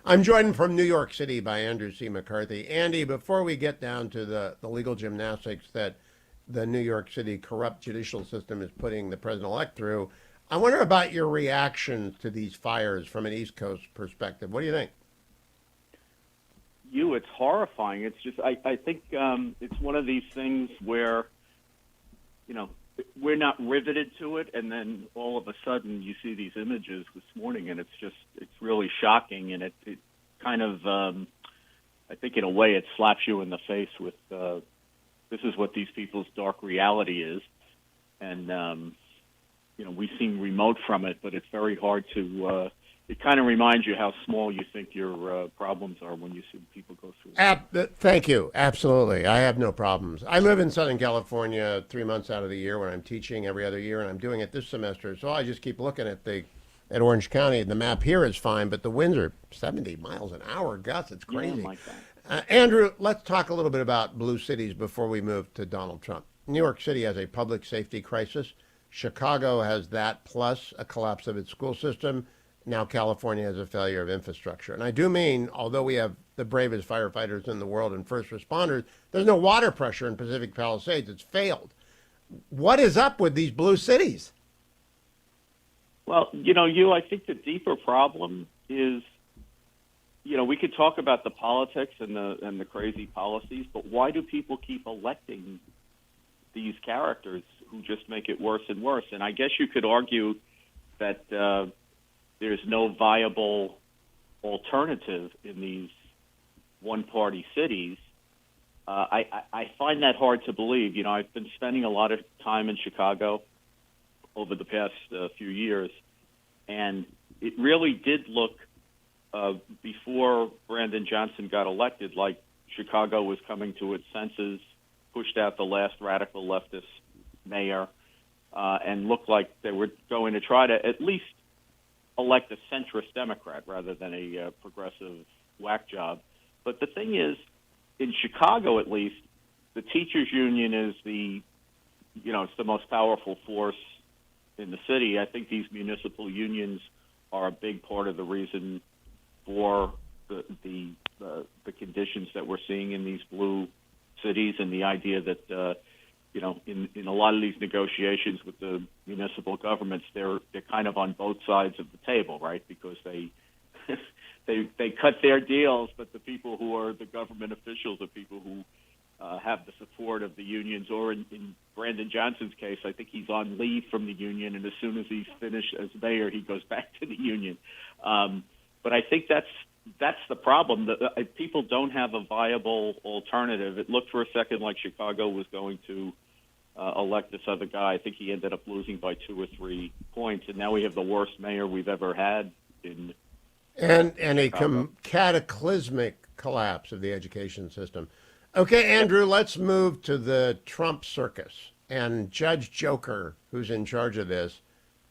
I'm joined from New York City by Andrew C. McCarthy. Andy, before we get down to the legal gymnastics that the New York City corrupt judicial system is putting the president-elect through, I wonder about your reaction to these fires from an East Coast perspective. What do you think? It's horrifying. It's just, I think it's one of these things where, you know, we're not riveted to it, and then all of a sudden you see these images this morning, and it's really shocking, and it kind of, I think in a way it slaps you in the face with, this is what these people's dark reality is, and, we seem remote from it, but it's very hard to, it kind of reminds you how small you think your problems are when you see people go through it. Thank you. Absolutely. I have no problems. I live in Southern California 3 months out of the year when I'm teaching every other year, and I'm doing it this semester. So I just keep looking at Orange County. The map here is fine, but the winds are 70 miles an hour, Gus. It's crazy. Yeah, like that. Andrew, let's talk a little bit about blue cities before we move to Donald Trump. New York City has a public safety crisis. Chicago has that plus a collapse of its school system. Now California has a failure of infrastructure. And I do mean, although we have the bravest firefighters in the world and first responders, there's no water pressure in Pacific Palisades. It's failed. What is up with these blue cities? Well, I think the deeper problem is, we could talk about the politics and the crazy policies, but why do people keep electing these characters who just make it worse and worse? And I guess you could argue that there's no viable alternative in these one-party cities. I find that hard to believe. I've been spending a lot of time in Chicago over the past few years, and it really did look, before Brandon Johnson got elected, like Chicago was coming to its senses, pushed out the last radical leftist mayor, and looked like they were going to try to at least elect a centrist Democrat rather than a progressive whack job. But the thing is, in Chicago at least, the teachers union is it's the most powerful force in the city. I think these municipal unions are a big part of the reason for the conditions that we're seeing in these blue cities, and the idea that in a lot of these negotiations with the municipal governments, they're kind of on both sides of the table, right? Because they they cut their deals, but the people who are the government officials are people who have the support of the unions. Or in Brandon Johnson's case, I think he's on leave from the union, and as soon as he's finished as mayor, he goes back to the union. But I think that's the problem. People don't have a viable alternative. It looked for a second like Chicago was going to elect this other guy. I think he ended up losing by 2 or 3 points, and now we have the worst mayor we've ever had in and a cataclysmic collapse of the education system. Okay, Andrew, let's move to the Trump circus. And Judge Joker, who's in charge of this,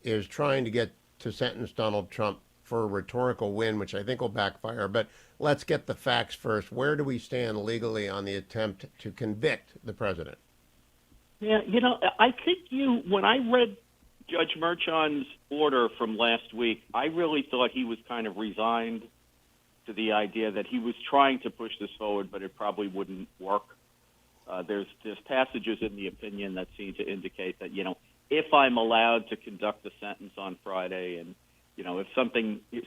is trying to get to sentence Donald Trump for a rhetorical win, which I think will backfire. But let's get the facts first. Where do we stand legally on the attempt to convict the president? Yeah, I think when I read Judge Merchan's order from last week, I really thought he was kind of resigned to the idea that he was trying to push this forward, but it probably wouldn't work. There's passages in the opinion that seem to indicate that, if I'm allowed to conduct the sentence on Friday and, if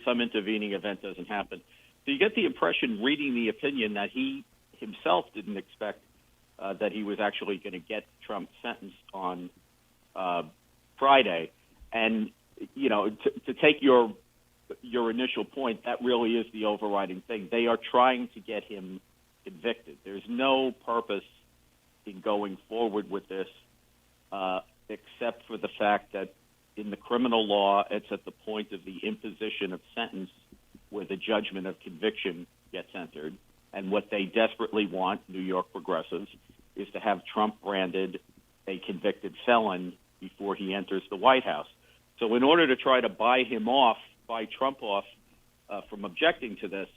some intervening event doesn't happen. So you get the impression reading the opinion that he himself didn't expect that he was actually going to get Trump sentenced on Friday. And, to take your initial point, that really is the overriding thing. They are trying to get him convicted. There's no purpose in going forward with this except for the fact that in the criminal law, it's at the point of the imposition of sentence where the judgment of conviction gets entered. And what they desperately want, New York progressives, is to have Trump branded a convicted felon before he enters the White House. So in order to try to buy Trump off from objecting to this,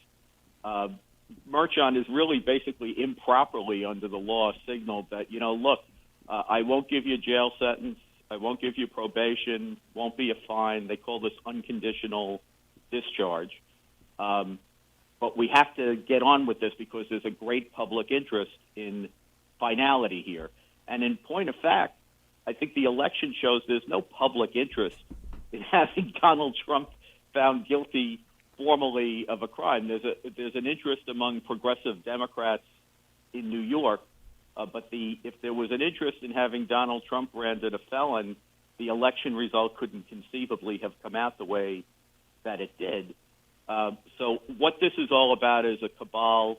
Merchan is really basically improperly under the law signaled that, look, I won't give you a jail sentence. I won't give you probation. Won't be a fine. They call this unconditional discharge. but we have to get on with this because there's a great public interest in finality here. And in point of fact, I think the election shows there's no public interest in having Donald Trump found guilty formally of a crime. There's an interest among progressive Democrats in New York, but if there was an interest in having Donald Trump branded a felon, the election result couldn't conceivably have come out the way that it did. So what this is all about is a cabal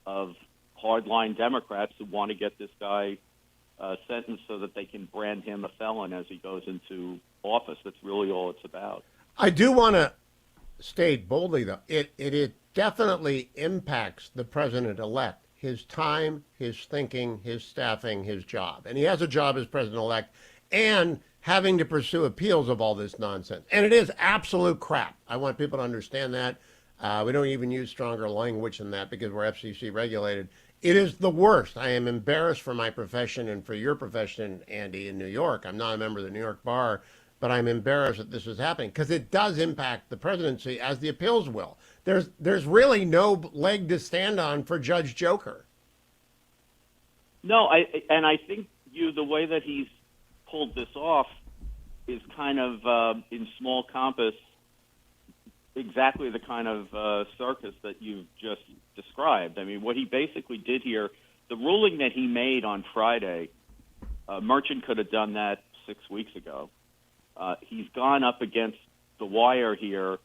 of hardline Democrats who want to get this guy sentenced so that they can brand him a felon as he goes into office. That's really all it's about. I do want to state boldly, though, it definitely impacts the president-elect, his time, his thinking, his staffing, his job. And he has a job as president-elect and having to pursue appeals of all this nonsense. And it is absolute crap. I want people to understand that. We don't even use stronger language than that because we're FCC regulated. It is the worst. I am embarrassed for my profession and for your profession, Andy, in New York. I'm not a member of the New York Bar, but I'm embarrassed that this is happening because it does impact the presidency as the appeals will. There's really no leg to stand on for Judge Joker. No, I think the way that he's pulled this off is kind of in small compass exactly the kind of circus that you've just described. I mean, what he basically did here, the ruling that he made on Friday, Merchant could have done that 6 weeks ago. He's gone up against the wire here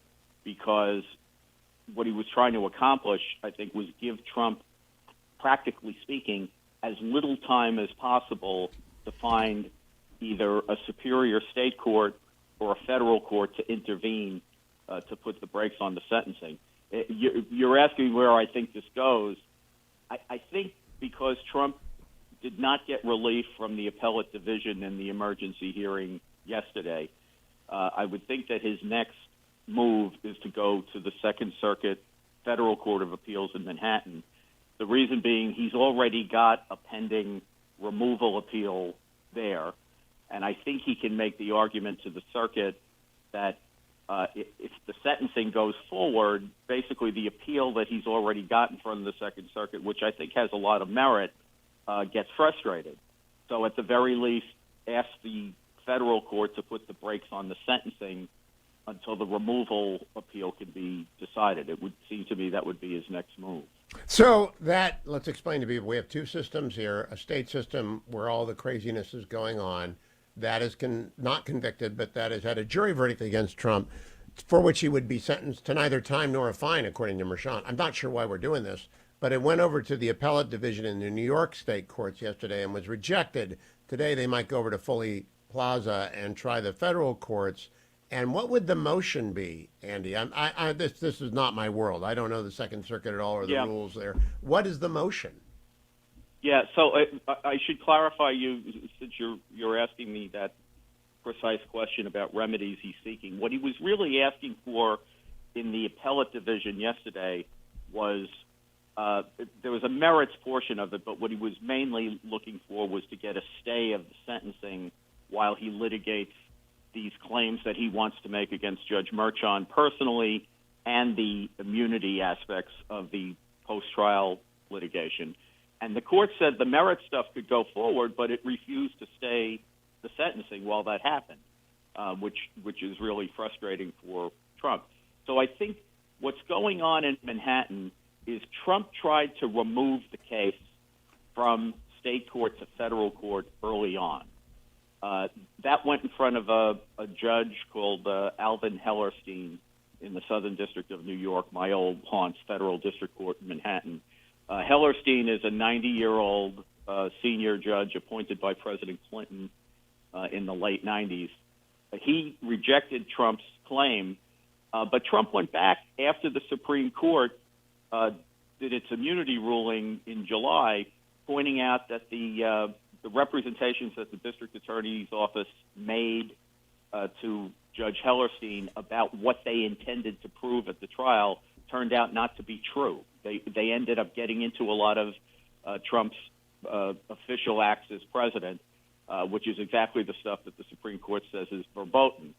because what he was trying to accomplish, I think, was give Trump, practically speaking, as little time as possible to find either a superior state court or a federal court to intervene to put the brakes on the sentencing. You're asking where I think this goes. I think because Trump did not get relief from the appellate division in the emergency hearing yesterday, I would think that his next move is to go to the Second Circuit Federal Court of Appeals in Manhattan. The reason being he's already got a pending removal appeal there, and I think he can make the argument to the circuit that if the sentencing goes forward, basically the appeal that he's already got in front of the Second Circuit, which I think has a lot of merit, gets frustrated. So at the very least, ask the federal court to put the brakes on the sentencing until the removal appeal can be decided. It would seem to me that would be his next move. So let's explain to people, we have two systems here, a state system where all the craziness is going on, that is not convicted, but that has had a jury verdict against Trump, for which he would be sentenced to neither time nor a fine, according to Merchant. I'm not sure why we're doing this, but it went over to the appellate division in the New York state courts yesterday and was rejected. Today they might go over to Foley Plaza and try the federal courts. And what would the motion be, Andy? This is not my world. I don't know the Second Circuit at all or the rules there. What is the motion? Yeah, so I should clarify since you're asking me that precise question about remedies he's seeking. What he was really asking for in the appellate division yesterday was there was a merits portion of it, but what he was mainly looking for was to get a stay of the sentencing while he litigates these claims that he wants to make against Judge Merchant personally and the immunity aspects of the post-trial litigation. And the court said the merit stuff could go forward, but it refused to stay the sentencing while that happened, which is really frustrating for Trump. So I think what's going on in Manhattan is Trump tried to remove the case from state court to federal court early on. That went in front of a judge called Alvin Hellerstein in the Southern District of New York, my old haunts, Federal District Court in Manhattan. Hellerstein is a 90-year-old senior judge appointed by President Clinton in the late 90s. He rejected Trump's claim, but Trump went back after the Supreme Court did its immunity ruling in July, pointing out that the representations that the district attorney's office made to Judge Hellerstein about what they intended to prove at the trial turned out not to be true. They ended up getting into a lot of Trump's official acts as president, which is exactly the stuff that the Supreme Court says is verboten.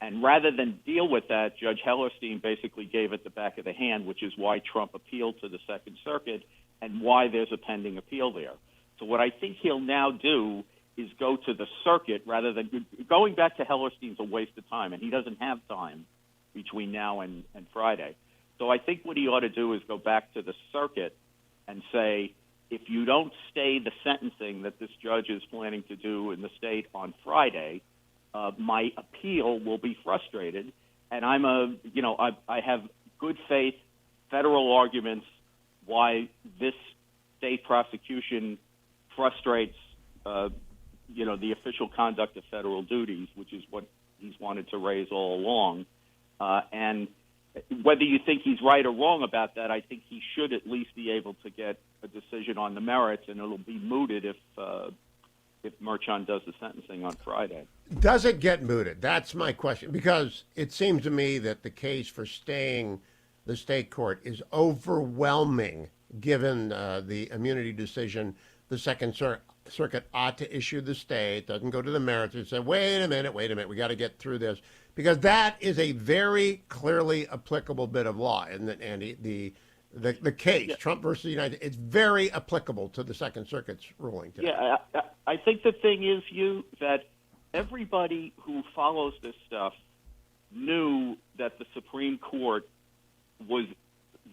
And rather than deal with that, Judge Hellerstein basically gave it the back of the hand, which is why Trump appealed to the Second Circuit and why there's a pending appeal there. So what I think he'll now do is go to the circuit rather than going back to Hellerstein's a waste of time, and he doesn't have time between now and Friday. So I think what he ought to do is go back to the circuit and say, if you don't stay the sentencing that this judge is planning to do in the state on Friday, my appeal will be frustrated. And I have good faith federal arguments why this state prosecution frustrates, the official conduct of federal duties, which is what he's wanted to raise all along. And whether you think he's right or wrong about that, I think he should at least be able to get a decision on the merits, and it'll be mooted if Merchan does the sentencing on Friday. Does it get mooted? That's my question, because it seems to me that the case for staying the state court is overwhelming, given the immunity decision. The Second Circuit ought to issue the stay. It doesn't go to the merits. It said, wait a minute, we got to get through this. Because that is a very clearly applicable bit of law. And Andy, the case, yeah. Trump versus the United States, it's very applicable to the Second Circuit's ruling today. Yeah, I think the thing is, Hugh, that everybody who follows this stuff knew that the Supreme Court was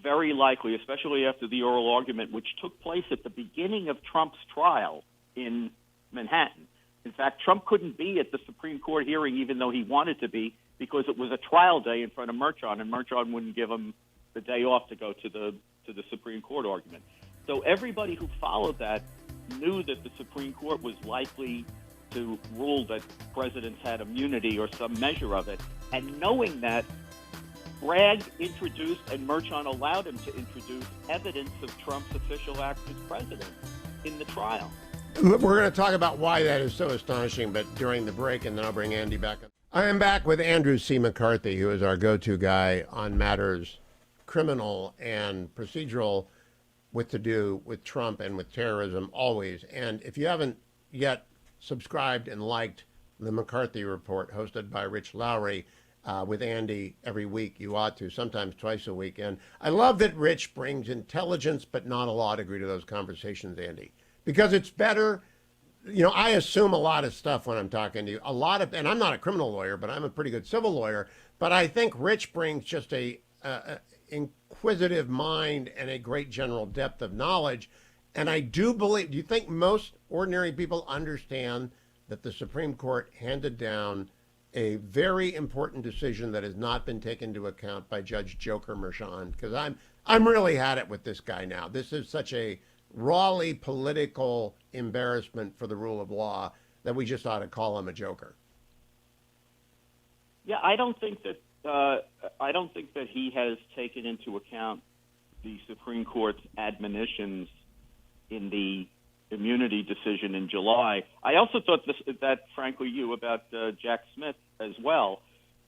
very likely, especially after the oral argument, which took place at the beginning of Trump's trial in Manhattan. In fact, Trump couldn't be at the Supreme Court hearing even though he wanted to be, because it was a trial day in front of Merchan, and Merchan wouldn't give him the day off to go to the Supreme Court argument. So everybody who followed that knew that the Supreme Court was likely to rule that presidents had immunity or some measure of it. And knowing that, Bragg introduced and Merchan allowed him to introduce evidence of Trump's official acts as president in the trial. We're going to talk about why that is so astonishing, but during the break, and then I'll bring Andy back. I am back with Andrew C. McCarthy, who is our go-to guy on matters criminal and procedural to do with Trump and with terrorism always. And if you haven't yet subscribed and liked the McCarthy Report, hosted by Rich Lowry, with Andy every week, you ought to, sometimes twice a week. And I love that Rich brings intelligence, but not a law degree to those conversations, Andy. Because it's better, I assume a lot of stuff when I'm talking to you. And I'm not a criminal lawyer, but I'm a pretty good civil lawyer. But I think Rich brings just a inquisitive mind and a great general depth of knowledge. And I do you think most ordinary people understand that the Supreme Court handed down a very important decision that has not been taken into account by Judge Joker Merchan? Because I'm really had it with this guy now. This is such a rawly political embarrassment for the rule of law that we just ought to call him a joker. Yeah, I don't think that he has taken into account the Supreme Court's admonitions in the immunity decision in July. I also thought that frankly, you about Jack Smith as well.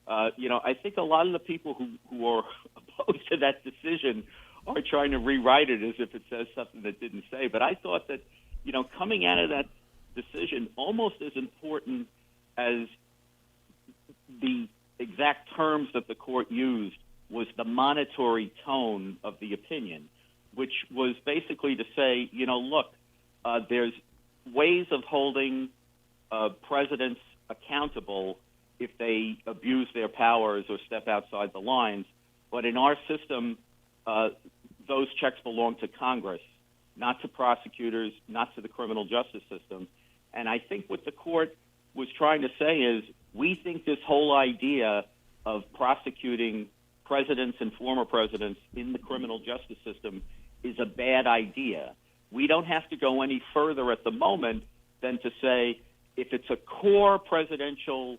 I think a lot of the people who are opposed to that decision are trying to rewrite it as if it says something that didn't say. But I thought that, coming out of that decision, almost as important as the exact terms that the court used was the monitory tone of the opinion, which was basically to say, look, there's ways of holding presidents accountable if they abuse their powers or step outside the lines. But in our system, those checks belong to Congress, not to prosecutors, not to the criminal justice system. And I think what the court was trying to say is, we think this whole idea of prosecuting presidents and former presidents in the criminal justice system is a bad idea. We don't have to go any further at the moment than to say, if it's a core presidential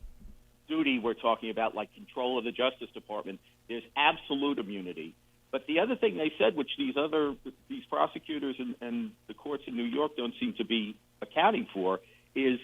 duty we're talking about, like control of the Justice Department, there's absolute immunity. But the other thing they said, which these prosecutors and the courts in New York don't seem to be accounting for, is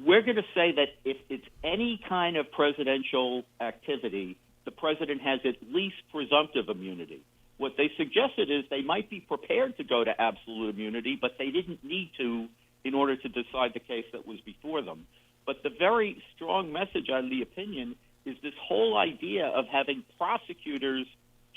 we're going to say that if it's any kind of presidential activity, the president has at least presumptive immunity. What they suggested is they might be prepared to go to absolute immunity, but they didn't need to in order to decide the case that was before them. But the very strong message out of the opinion is this whole idea of having prosecutors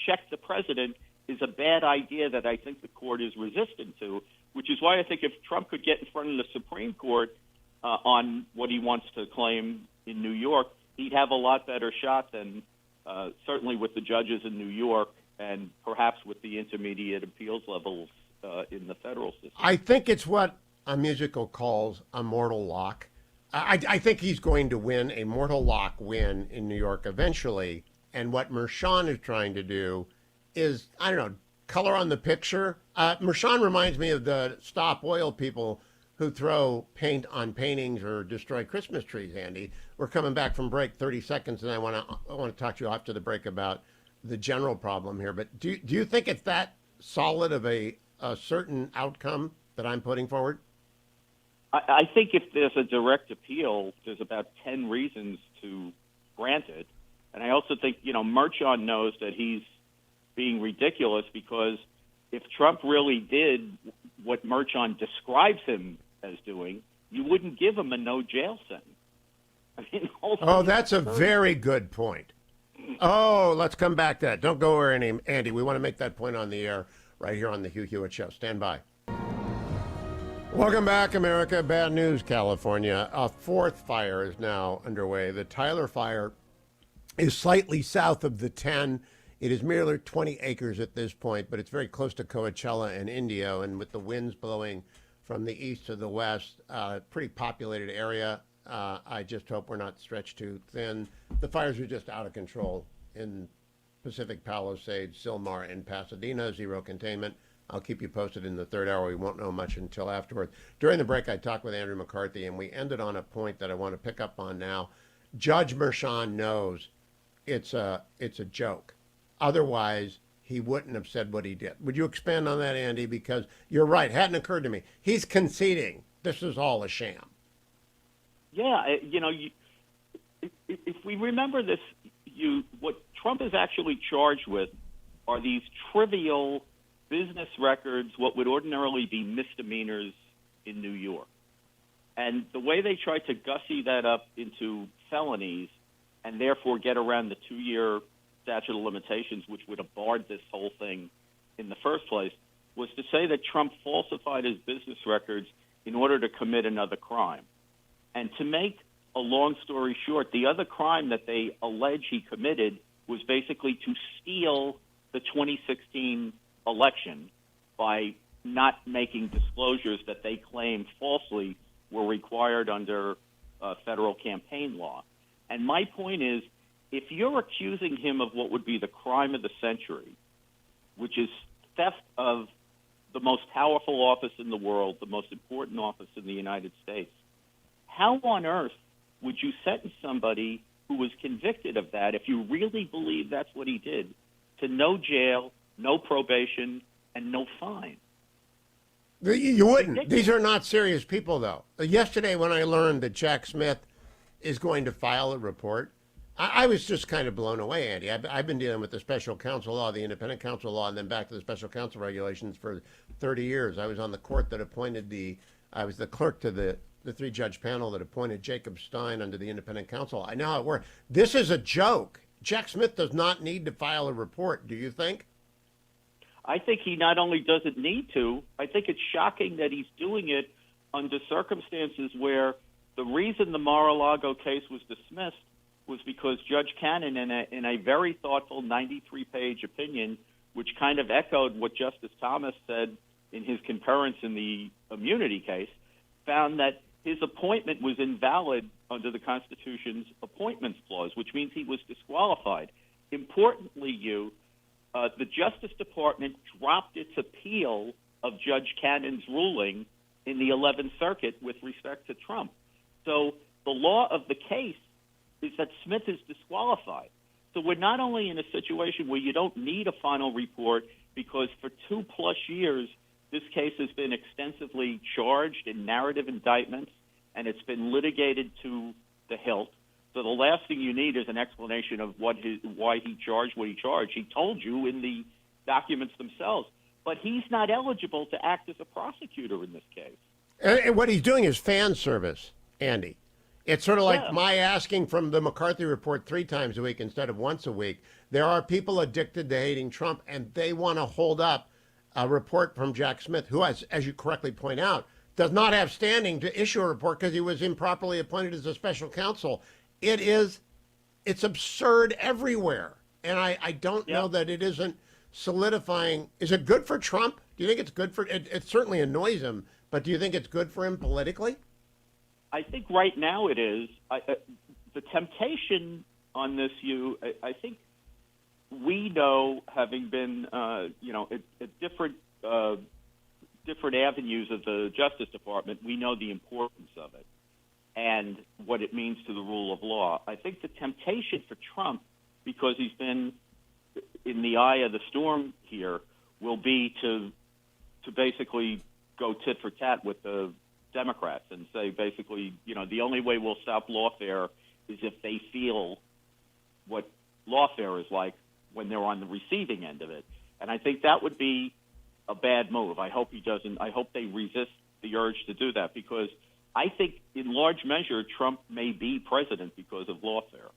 check the president is a bad idea that I think the court is resistant to, which is why I think if Trump could get in front of the Supreme Court on what he wants to claim in New York, he'd have a lot better shot than certainly with the judges in New York and perhaps with the intermediate appeals levels in the federal system. I think it's what a musical calls a mortal lock. I think he's going to win a mortal lock win in New York eventually. And what Mershon is trying to do is, I don't know, color on the picture. Mershon reminds me of the Stop Oil people who throw paint on paintings or destroy Christmas trees, Andy. We're coming back from break, 30 seconds, and I want to talk to you after the break about the general problem here. But do you think it's that solid of a certain outcome that I'm putting forward? I think if there's a direct appeal, there's about 10 reasons to grant it. And I also think, Merchant knows that he's being ridiculous because if Trump really did what Merchant describes him as doing, you wouldn't give him a no jail sentence. I mean, that's a very good point. Oh, let's come back to that. Don't go where Andy. We want to make that point on the air right here on the Hugh Hewitt Show. Stand by. Welcome back, America. Bad news, California. A fourth fire is now underway. The Tyler fire is slightly south of the 10. It is merely 20 acres at this point, but it's very close to Coachella and Indio, and with the winds blowing from the east to the west, pretty populated area. I just hope we're not stretched too thin. The fires are just out of control in Pacific Palisades, Sylmar, and Pasadena. Zero containment. I'll keep you posted in the third hour. We won't know much until afterwards. During the break, I talked with Andrew McCarthy, and we ended on a point that I want to pick up on now. Judge Mershon knows it's a joke. Otherwise, he wouldn't have said what he did. Would you expand on that, Andy? Because you're right. Hadn't occurred to me. He's conceding this is all a sham. Yeah, if we remember this, what Trump is actually charged with are these trivial business records, what would ordinarily be misdemeanors in New York. And the way they tried to gussy that up into felonies and therefore get around the 2-year statute of limitations, which would have barred this whole thing in the first place, was to say that Trump falsified his business records in order to commit another crime. And to make a long story short, the other crime that they allege he committed was basically to steal the 2016 election by not making disclosures that they claim falsely were required under federal campaign law. And my point is, if you're accusing him of what would be the crime of the century, which is theft of the most powerful office in the world, the most important office in the United States, how on earth would you sentence somebody who was convicted of that, if you really believe that's what he did, to no jail, no probation, and no fine? You wouldn't. These are not serious people, though. Yesterday, when I learned that Jack Smith is going to file a report, I was just kind of blown away, Andy. I've been dealing with the special counsel law, the independent counsel law, and then back to the special counsel regulations for 30 years. I was on the court that appointed I was the clerk to the 3-judge panel that appointed Jacob Stein under the independent counsel. I know how it works. This is a joke. Jack Smith does not need to file a report, do you think? I think he not only doesn't need to, I think it's shocking that he's doing it under circumstances where the reason the Mar-a-Lago case was dismissed was because Judge Cannon, in a very thoughtful 93-page opinion, which kind of echoed what Justice Thomas said in his concurrence in the immunity case, found that his appointment was invalid under the Constitution's appointments clause, which means he was disqualified. Importantly, the Justice Department dropped its appeal of Judge Cannon's ruling in the 11th Circuit with respect to Trump. So the law of the case is that Smith is disqualified. So we're not only in a situation where you don't need a final report because for 2+ years this case has been extensively charged in narrative indictments and it's been litigated to the hilt. So the last thing you need is an explanation of why he charged what he charged. He told you in the documents themselves. But he's not eligible to act as a prosecutor in this case. And what he's doing is fan service, Andy. It's sort of like Yeah. my asking from the McCarthy report 3 times a week instead of once a week. There are people addicted to hating Trump, and they want to hold up a report from Jack Smith, who, as you correctly point out, does not have standing to issue a report because he was improperly appointed as a special counsel. It's absurd everywhere. And I don't Yeah. know that it isn't solidifying. Is it good for Trump? Do you think it's good for it? It certainly annoys him, but do you think it's good for him politically? I think right now it is. The temptation on this, I think we know, having been, at different avenues of the Justice Department, we know the importance of it and what it means to the rule of law. I think the temptation for Trump, because he's been in the eye of the storm here, will be to basically go tit for tat with the Democrats and say, basically, the only way we'll stop lawfare is if they feel what lawfare is like when they're on the receiving end of it. And I think that would be a bad move. I hope he doesn't. I hope they resist the urge to do that, because I think in large measure Trump may be president because of lawfare.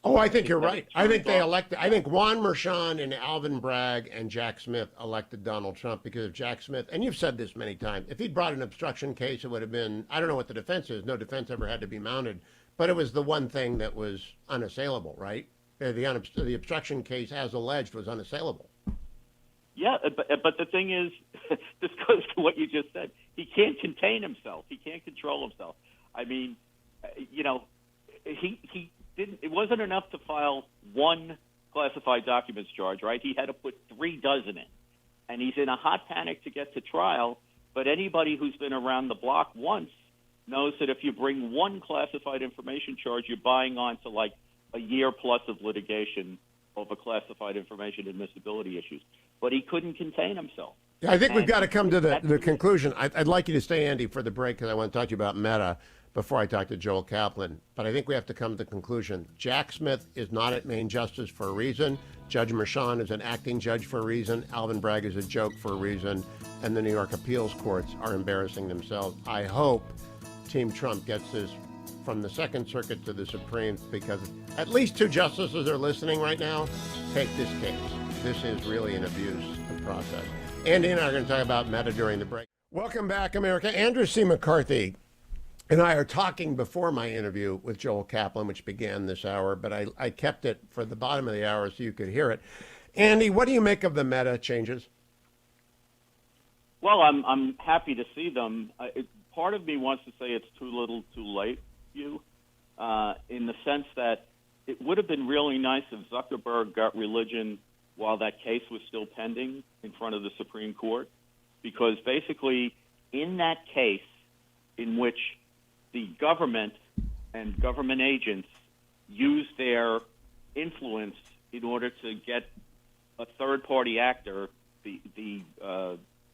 Oh, I think you're right. I think they elected. I think Juan Merchan and Alvin Bragg and Jack Smith elected Donald Trump because of Jack Smith. And you've said this many times. If he'd brought an obstruction case, it would have been. I don't know what the defense is. No defense ever had to be mounted, but it was the one thing that was unassailable, right? The obstruction case, as alleged, was unassailable. Yeah, but the thing is, this goes to what you just said. He can't contain himself. He can't control himself. I mean, he didn't. It wasn't enough to file one classified documents charge, right? He had to put 36 in, and he's in a hot panic to get to trial. But anybody who's been around the block once knows that if you bring one classified information charge, you're buying on to like a year plus of litigation over classified information admissibility issues. But he couldn't contain himself. Yeah, I think we've got to come to the conclusion. I'd like you to stay, Andy, for the break, because I want to talk to you about Meta before I talk to Joel Kaplan. But I think we have to come to the conclusion. Jack Smith is not at Main Justice for a reason. Judge Merchan is an acting judge for a reason. Alvin Bragg is a joke for a reason. And the New York appeals courts are embarrassing themselves. I hope Team Trump gets this from the Second Circuit to the Supreme, because at least 2 justices are listening right now. Take this case. This is really an abuse of process. Andy and I are going to talk about Meta during the break. Welcome back, America. Andrew C. McCarthy and I are talking before my interview with Joel Kaplan, which began this hour, but I kept it for the bottom of the hour so you could hear it. Andy, what do you make of the Meta changes? Well, I'm happy to see them. Part of me wants to say it's too little, too late, Hugh, in the sense that it would have been really nice if Zuckerberg got religion while that case was still pending in front of the Supreme Court, because basically in that case in which the government and government agents used their influence in order to get a third-party actor, the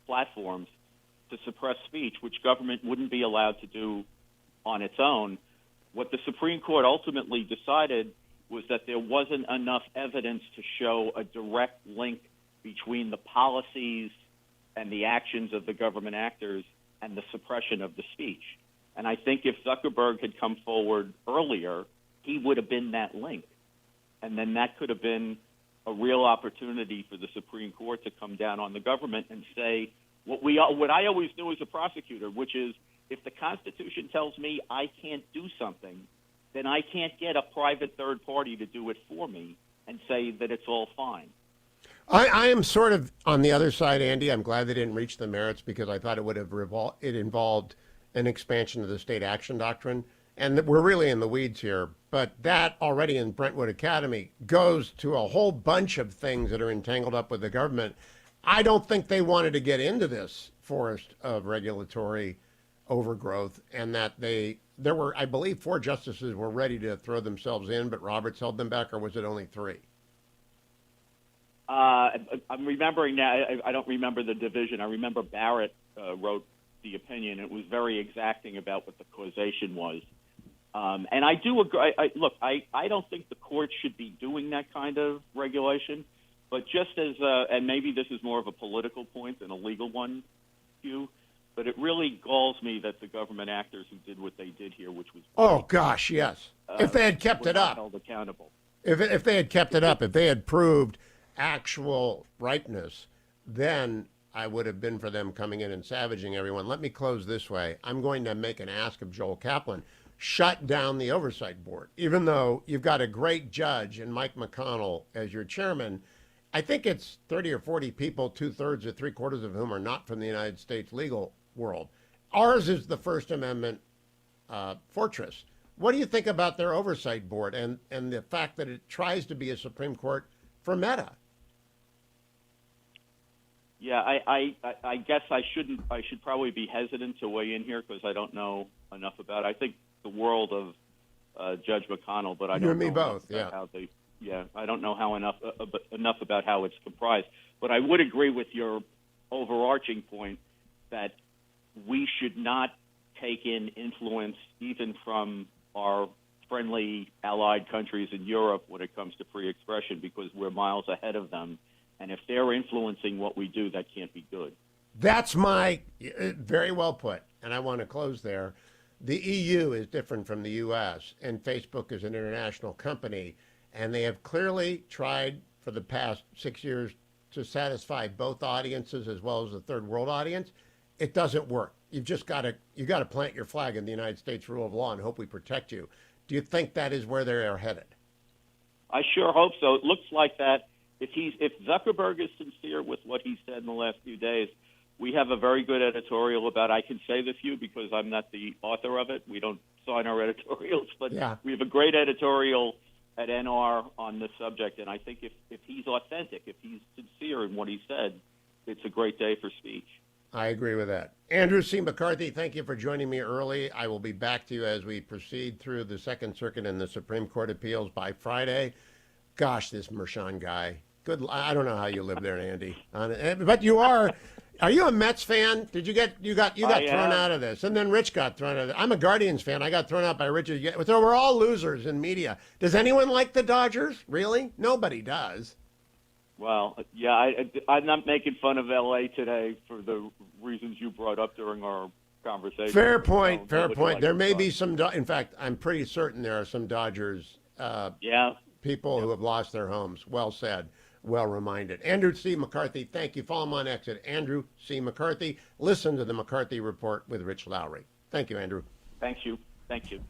platforms, to suppress speech, which government wouldn't be allowed to do on its own, what the Supreme Court ultimately decided was that there wasn't enough evidence to show a direct link between the policies and the actions of the government actors and the suppression of the speech. And I think if Zuckerberg had come forward earlier, he would have been that link. And then that could have been a real opportunity for the Supreme Court to come down on the government and say what I always do as a prosecutor, which is if the Constitution tells me I can't do something, then I can't get a private third party to do it for me and say that it's all fine. I am sort of on the other side, Andy. I'm glad they didn't reach the merits, because I thought it would have involved an expansion of the state action doctrine. And we're really in the weeds here. But that already in Brentwood Academy goes to a whole bunch of things that are entangled up with the government. I don't think they wanted to get into this forest of regulatory overgrowth, and that there were, I believe, 4 justices were ready to throw themselves in, but Roberts held them back, or was it only 3? I'm remembering now. I don't remember the division. I remember Barrett wrote the opinion. It was very exacting about what the causation was. And I do agree. Look, I don't think the court should be doing that kind of regulation. But just as, and maybe this is more of a political point than a legal one, Hugh, But it really galls me that the government actors who did what they did here, which was Oh, gosh, yes. If they had kept were it not up. held accountable. If they had kept it up, if they had proved actual rightness, then I would have been for them coming in and savaging everyone. Let me close this way. I'm going to make an ask of Joel Kaplan. Shut down the oversight board. Even though you've got a great judge and Mike McConnell as your chairman, I think it's 30 or 40 people, 2/3 or 3/4 of whom are not from the United States legal world. Ours is the First Amendment fortress. What do you think about their oversight board and the fact that it tries to be a Supreme Court for Meta? Yeah, I guess I should probably be hesitant to weigh in here because I don't know enough about it. I think the world of Judge McConnell, but I don't You and me know both, enough about yeah. how I don't know how enough about how it's comprised. But I would agree with your overarching point that we should not take in influence even from our friendly allied countries in Europe when it comes to free expression because we're miles ahead of them. And if they're influencing what we do, that can't be good. That's my, very well put, and I want to close there. The EU is different from the US, and Facebook is an international company, and they have clearly tried for the past 6 years to satisfy both audiences as well as the third world audience. It doesn't work. You've just got to plant your flag in the United States rule of law and hope we protect you. Do you think that is where they are headed? I sure hope so. It looks like that. If Zuckerberg is sincere with what he said in the last few days, we have a very good editorial about. I can say this, Hugh, because I'm not the author of it. We don't sign our editorials, but Yeah. we have a great editorial at NR on this subject. And I think if he's authentic, if he's sincere in what he said, it's a great day for speech. I agree with that. Andrew C. McCarthy, thank you for joining me early. I will be back to you as we proceed through the Second Circuit and the Supreme Court appeals by Friday. Gosh, this Mershon guy. Good. I don't know how you live there, Andy. But you are. Are you a Mets fan? Did you got thrown out of this, and then Rich got thrown out of it. I'm a Guardians fan. I got thrown out by Richard. So we're all losers in media. Does anyone like the Dodgers? Really? Nobody does. Well, yeah, I'm not making fun of L.A. today for the reasons you brought up during our conversation. Fair point. Fair point. There may fun. be some. In fact, I'm pretty certain there are some Dodgers. People who have lost their homes. Well said. Well reminded. Andrew C. McCarthy, thank you. Follow him on X at Andrew C. McCarthy. Listen to the McCarthy Report with Rich Lowry. Thank you, Andrew. Thank you. Thank you.